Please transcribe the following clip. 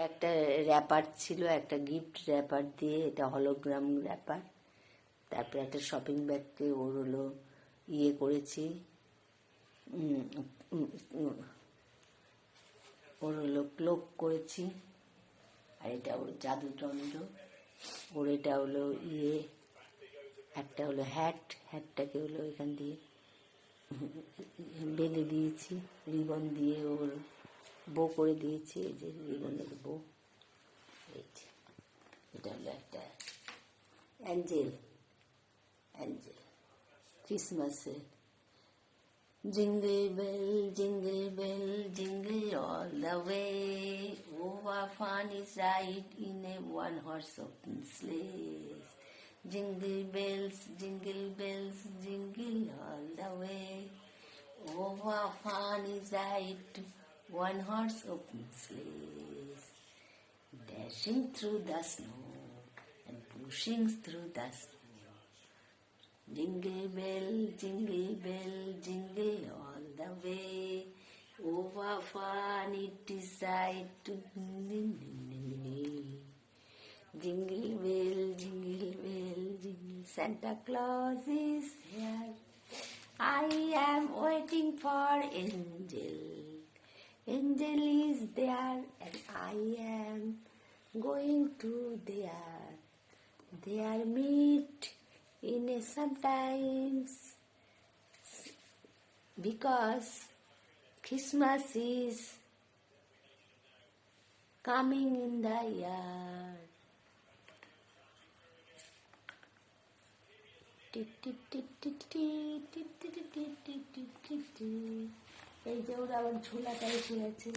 একটা র্যাপার ছিল, একটা গিফট র্যাপার দিয়ে, এটা হলোগ্রাম র্যাপার। তারপরে একটা শপিং ব্যাগকে ওর হলো ইয়ে করেছি, ওর হলো ক্লোক করেছি। আর এটা ওর জাদুদণ্ড। ওর এটা হলো ইয়ে, একটা হলো হ্যাটটাকে হলো এখান দিয়ে বেঁধে দিয়েছি, রিবন দিয়ে ওর বো করে দিয়েছি। এই যে রিবনের বো। এই যে এটা হলো একটা অ্যাঞ্জেল ক্রিসমাসের। Jingle bell, jingle all the way. Oh, what fun is ride in a one-horse open sleigh. Jingle bells, jingle all the way. Oh, what fun is ride one-horse open sleigh. Dashing through the snow and pushing through the snow. Jingle bell, jingle all the way. Oh, what fun it is ride to jingle bell, jingle. Santa Claus is here. I am waiting for angel. Angel is there and I am going to their meet. In a sometimes, because Christmas is coming in the year. এই যে ওরা আবার ঝোলাটা এসে গেছে।